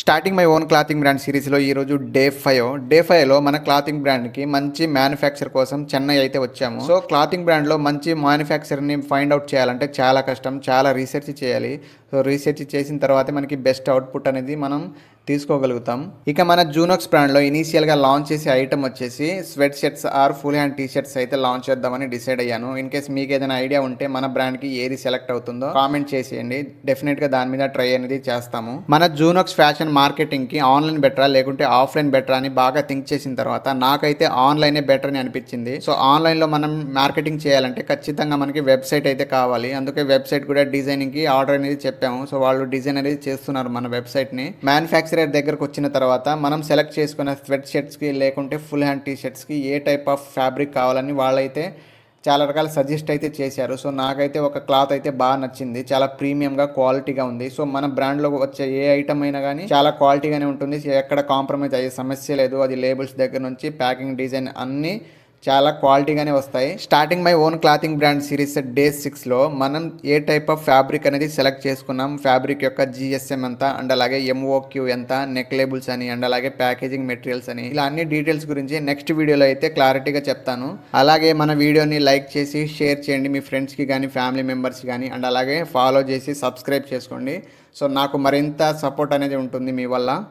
Starting my own clothing brand సిరీస్లో ఈరోజు day 5 మన క్లాతింగ్ బ్రాండ్కి మంచి మ్యానుఫ్యాక్చర్ కోసం చెన్నై అయితే వచ్చాము. సో క్లాతింగ్ బ్రాండ్లో మంచి మ్యానుఫ్యాక్చర్ని ఫైండ్ అవుట్ చేయాలంటే చాలా కష్టం, చాలా రీసెర్చ్ చేయాలి. సో రీసెర్చ్ చేసిన తర్వాతే మనకి బెస్ట్ అవుట్పుట్ అనేది మనం తీసుకోగలుగుతాం. ఇక మన జూనోక్స్ బ్రాండ్లో ఇనీషియల్గా లాంచ్ చేసే ఐటమ్ వచ్చేసి sweatshirts or full hand T shirts అయితే లాంచ్ చేద్దామని డిసైడ్ అయ్యాను. ఇన్ కేస్ మీకు ఏదైనా ఐడియా ఉంటే మన బ్రాండ్కి ఏది సెలెక్ట్ అవుతుందో కామెంట్ చేసేయండి. డెఫినెట్గా దాని మీద ట్రై అనేది చేస్తాము. మన జూనోక్స్ ఫ్యాషన్ మార్కెటింగ్కి ఆన్లైన్ బెటరా లేకుంటే ఆఫ్లైన్ బెటరా అని బాగా థింక్ చేసిన తర్వాత నాకైతే ఆన్లైనే బెటర్ అని అనిపించింది. సో ఆన్లైన్లో మనం మార్కెటింగ్ చేయాలంటే ఖచ్చితంగా మనకి వెబ్సైట్ అయితే కావాలి. అందుకే వెబ్సైట్ కూడా డిజైనింగ్కి ఆర్డర్ అనేది చెప్పాము. సో వాళ్ళు డిజైన్ అనేది చేస్తున్నారు మన వెబ్సైట్ని. మ్యానుఫ్యాక్చరర్ దగ్గరకు వచ్చిన తర్వాత మనం సెలెక్ట్ చేసుకున్న స్వెట్ షర్ట్స్కి లేకుంటే ఫుల్ హ్యాండ్ టీ షర్ట్స్కి ఏ టైప్ ఆఫ్ ఫ్యాబ్రిక్ కావాలని వాళ్ళైతే చాలా రకాల సజెస్ట్ అయితే చేశారు. సో నాకైతే ఒక క్లాత్ అయితే బాగా నచ్చింది, చాలా ప్రీమియంగా క్వాలిటీగా ఉంది. సో మన బ్రాండ్లో వచ్చే ఏ ఐటమ్ అయినా కానీ చాలా క్వాలిటీగానే ఉంటుంది, ఎక్కడ కాంప్రమైజ్ అయ్యే సమస్య లేదు. అది లేబుల్స్ దగ్గర నుంచి ప్యాకింగ్ డిజైన్ అన్నీ చాలా క్వాలిటీగానే వస్తాయి. Starting my own clothing brand series day 6లో మనం ఏ టైప్ ఆఫ్ ఫ్యాబ్రిక్ అనేది సెలెక్ట్ చేసుకున్నాం, ఫ్యాబ్రిక్ యొక్క జిఎస్ఎం ఎంత అండ్ అలాగే ఎంఓక్యూ ఎంత, నెక్ లేబుల్స్ అని అండ్ అలాగే ప్యాకేజింగ్ మెటీరియల్స్ అని ఇలా అన్ని డీటెయిల్స్ గురించి నెక్స్ట్ వీడియోలో అయితే క్లారిటీగా చెప్తాను. అలాగే మన వీడియోని లైక్ చేసి షేర్ చేయండి మీ ఫ్రెండ్స్కి కానీ ఫ్యామిలీ మెంబర్స్కి కానీ అండ్ అలాగే ఫాలో చేసి సబ్స్క్రైబ్ చేసుకోండి. సో నాకు మరింత సపోర్ట్ అనేది ఉంటుంది మీ వల్ల.